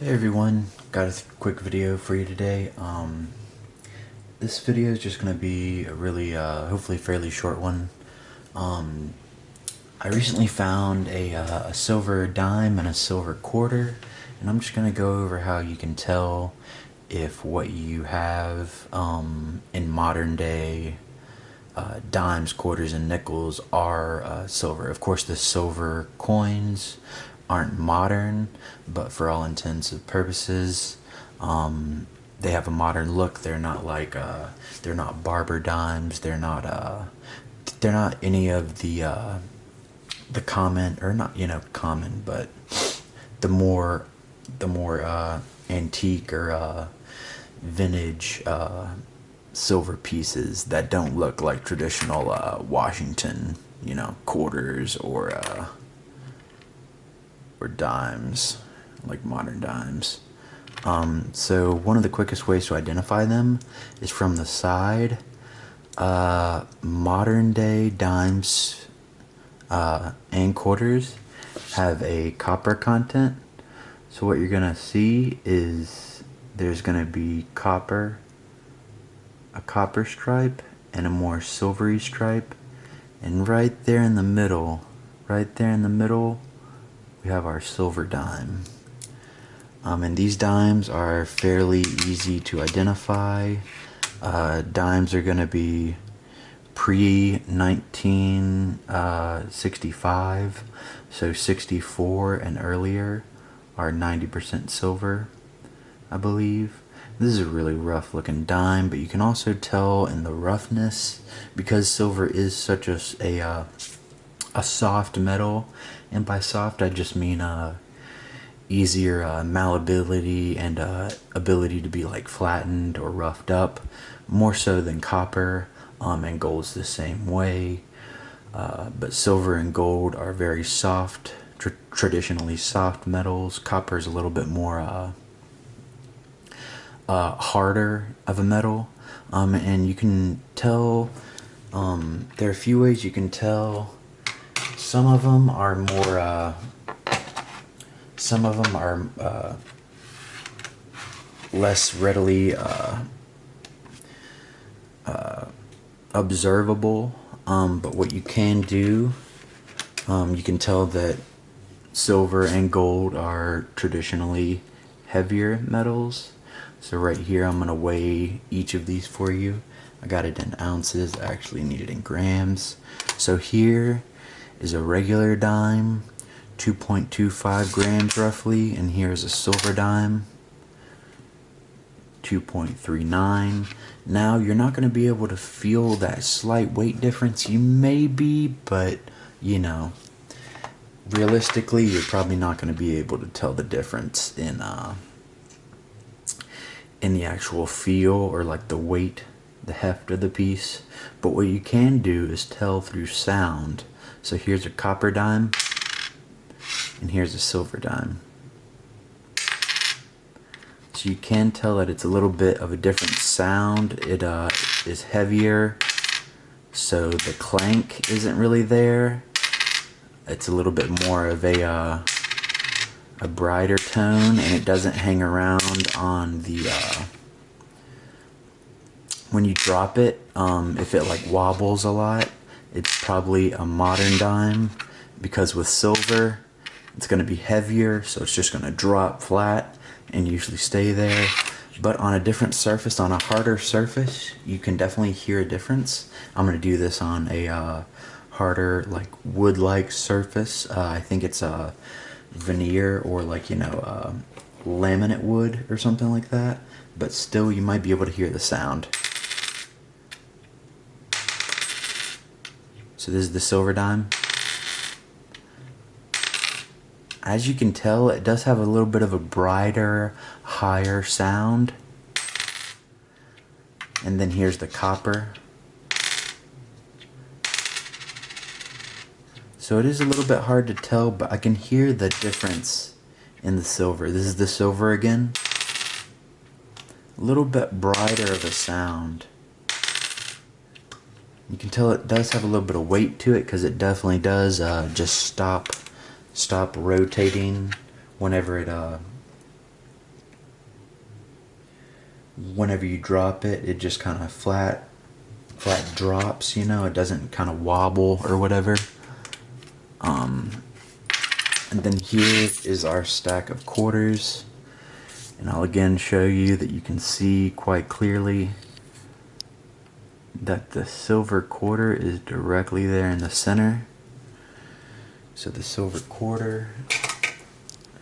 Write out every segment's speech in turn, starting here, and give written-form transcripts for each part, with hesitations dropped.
Hey everyone, got a quick video for you today. This video is just going to be a really, hopefully fairly short one. I recently found a silver dime and a silver quarter, and I'm just going to go over how you can tell if what you have in modern day dimes, quarters, and nickels are silver. Of course, the silver coins aren't modern, but for all intents and purposes, they have a modern look. They're not like they're not barber dimes. They're not any of the common, or not, common, but the more antique or vintage silver pieces that don't look like traditional Washington, quarters or dimes, like modern dimes. So one of the quickest ways to identify them is from the side. Modern day dimes and quarters have a copper content. So what you're gonna see is there's gonna be a copper stripe and a more silvery stripe, and right there in the middle, we have our silver dime. And these dimes are fairly easy to identify. Dimes are going to be pre-1965, so 64 and earlier are 90% silver, I believe. This is a really rough looking dime, but you can also tell in the roughness, because silver is such a soft metal, and by soft I just mean easier malleability and ability to be like flattened or roughed up, more so than copper, and gold's the same way. But silver and gold are very soft, traditionally soft metals. Copper is a little bit more harder of a metal, and you can tell, there are a few ways you can tell. Some of them are more less readily observable, but what you can do, you can tell that silver and gold are traditionally heavier metals. So right here I'm going to weigh each of these for you. I got it in ounces, I actually need it in grams. So here is a regular dime, 2.25 grams roughly, and here's a silver dime, 2.39. Now you're not going to be able to feel that slight weight difference. You may be, but realistically you're probably not going to be able to tell the difference in the actual feel, or like the weight, the heft of the piece. But what you can do is tell through sound. So here's a copper dime, and here's a silver dime. So you can tell that it's a little bit of a different sound. It is heavier, so the clank isn't really there. It's a little bit more of a brighter tone, and it doesn't hang around on the when you drop it. If it like wobbles a lot, it's probably a modern dime, because with silver it's going to be heavier, so it's just going to drop flat and usually stay there. But on a different surface, on a harder surface, you can definitely hear a difference. I'm going to do this on a harder, like wood-like surface. I think it's a veneer, or like laminate wood or something like that, but still you might be able to hear the sound. So this is the silver dime. As you can tell, it does have a little bit of a brighter, higher sound. And then here's the copper. So it is a little bit hard to tell, but I can hear the difference in the silver. This is the silver again. A little bit brighter of a sound. You can tell it does have a little bit of weight to it, because it definitely does just stop rotating whenever it whenever you drop it, it just kind of flat drops, you know, it doesn't kind of wobble or whatever. And then here is our stack of quarters, and I'll again show you that you can see quite clearly that the silver quarter is directly there in the center. So the silver quarter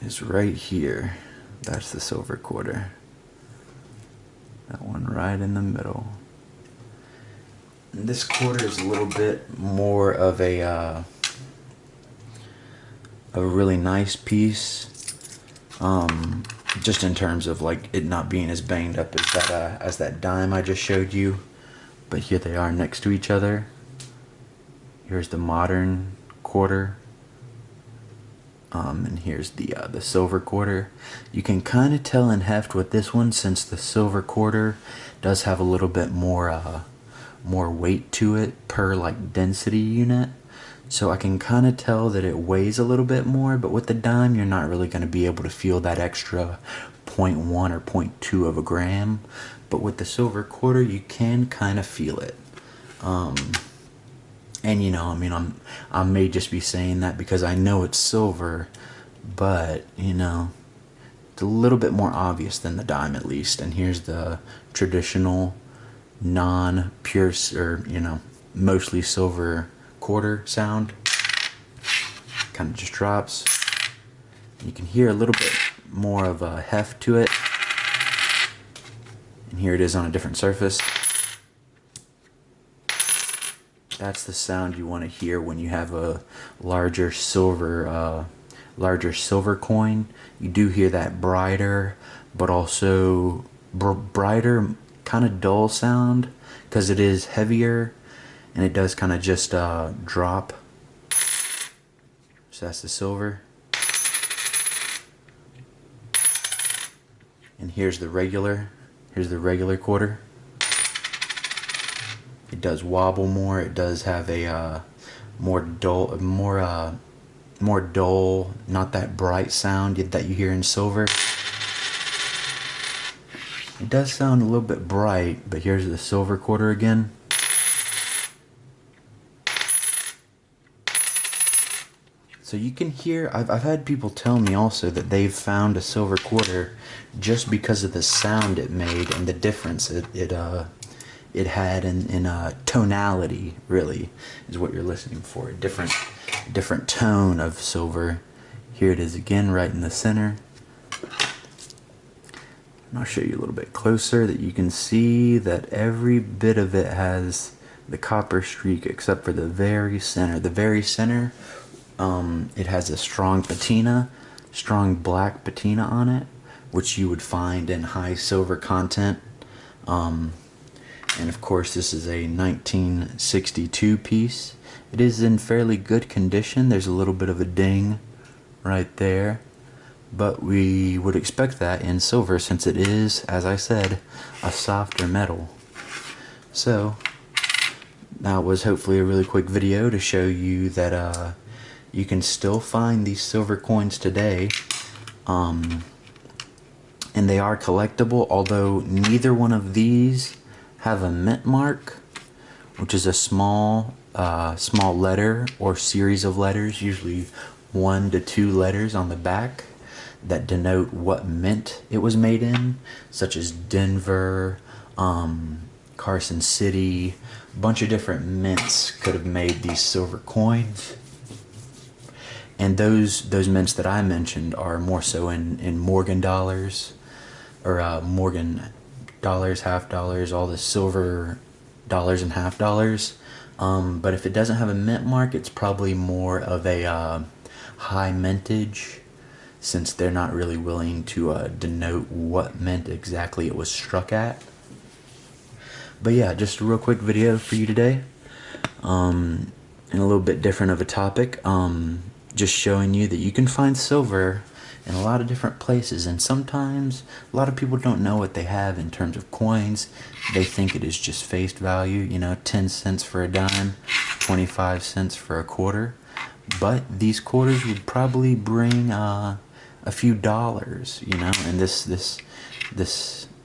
is right here. That's the silver quarter. That one right in the middle. And this quarter is a little bit more of a really nice piece, just in terms of like it not being as banged up as that dime I just showed you. But here they are next to each other. Here's the modern quarter, and here's the silver quarter. You can kind of tell in heft with this one, since the silver quarter does have a little bit more weight to it per like density unit. So I can kind of tell that it weighs a little bit more, but with the dime you're not really going to be able to feel that extra 0.1 or 0.2 of a gram. But with the silver quarter you can kind of feel it. And you know, I mean, I may just be saying that because I know it's silver, but you know, it's a little bit more obvious than the dime at least. And here's the traditional non-pure, or you know, mostly silver quarter sound. Kind of just drops. You can hear a little bit more of a heft to it. And here it is on a different surface. That's the sound you want to hear when you have a larger silver coin. You do hear that brighter, but also brighter, kind of dull sound, because it is heavier, and it does kind of just drop. So that's the silver. And here's the regular. Here's the regular quarter. It does wobble more. It does have a more dull, not that bright sound that you hear in silver. It does sound a little bit bright, but here's the silver quarter again. So you can hear, I've had people tell me also that they've found a silver quarter just because of the sound it made and the difference it had in tonality, really, is what you're listening for. A different tone of silver. Here it is again, right in the center. And I'll show you a little bit closer that you can see that every bit of it has the copper streak except for the very center. The very center, it has a strong patina, strong black patina on it, which you would find in high silver content. And of course this is a 1962 piece. It is in fairly good condition. There's a little bit of a ding right there, but we would expect that in silver since it is, as I said, a softer metal. So that was hopefully a really quick video to show you that you can still find these silver coins today, and they are collectible, although neither one of these have a mint mark, which is a small letter or series of letters, usually 1 to 2 letters on the back that denote what mint it was made in, such as Denver, Carson City. A bunch of different mints could have made these silver coins. And those mints that I mentioned are more so in Morgan dollars, or Morgan dollars, half dollars, all the silver dollars and half dollars. But if it doesn't have a mint mark, it's probably more of a high mintage, since they're not really willing to denote what mint exactly it was struck at. But yeah, just a real quick video for you today, and a little bit different of a topic. Just showing you that you can find silver in a lot of different places, and sometimes a lot of people don't know what they have in terms of coins. They think it is just face value, you know, 10 cents for a dime, 25 cents for a quarter. But these quarters would probably bring a few dollars, you know, and this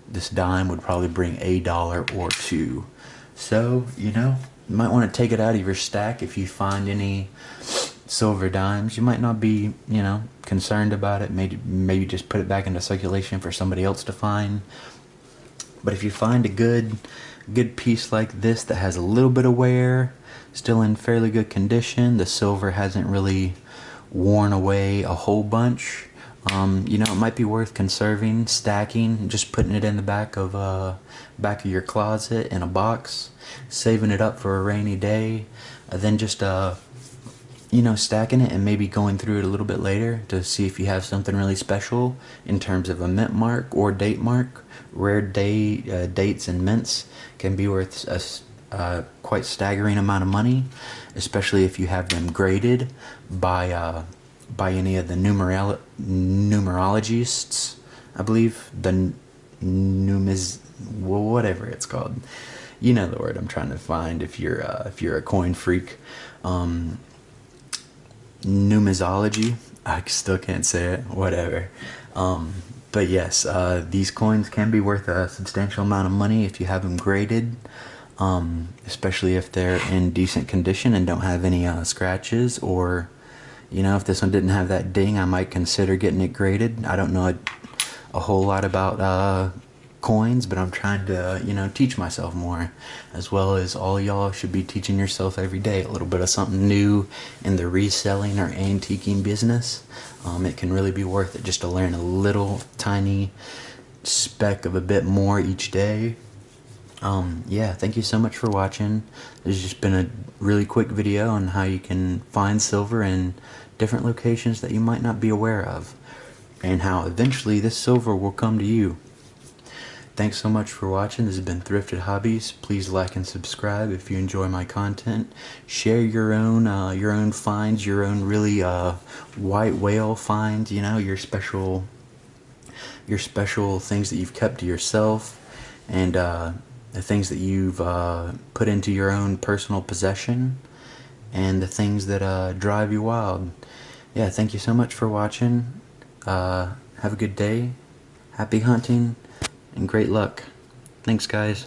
this dime would probably bring a dollar or two. So, you know, you might want to take it out of your stack if you find any silver dimes. You might not be, you know, concerned about it. Maybe just put it back into circulation for somebody else to find. But if you find a good piece like this that has a little bit of wear, still in fairly good condition, the silver hasn't really worn away a whole bunch, you know, it might be worth conserving, stacking, just putting it in the back of your closet in a box, saving it up for a rainy day, then just you know, stacking it and maybe going through it a little bit later to see if you have something really special in terms of a mint mark or date mark. Rare dates and mints can be worth a quite staggering amount of money, especially if you have them graded by any of the numerologists, I believe, the whatever it's called. You know the word I'm trying to find if you're a coin freak. Numisology. I still can't say it. Whatever. But yes, these coins can be worth a substantial amount of money if you have them graded, especially if they're in decent condition and don't have any scratches. Or, you know, if this one didn't have that ding, I might consider getting it graded. I don't know a whole lot about coins, but I'm trying to, you know, teach myself more, as well as all y'all should be teaching yourself every day a little bit of something new in the reselling or antiquing business. It can really be worth it just to learn a little tiny speck of a bit more each day. Yeah, thank you so much for watching. There's just been a really quick video on how you can find silver in different locations that you might not be aware of, and how eventually this silver will come to you. Thanks so much for watching. This has been Thrifted Hobbies. Please like and subscribe if you enjoy my content. Share your own finds, your own really white whale finds. You know, your special things that you've kept to yourself, and the things that you've put into your own personal possession, and the things that drive you wild. Yeah, thank you so much for watching. Have a good day. Happy hunting. And great luck. Thanks, guys.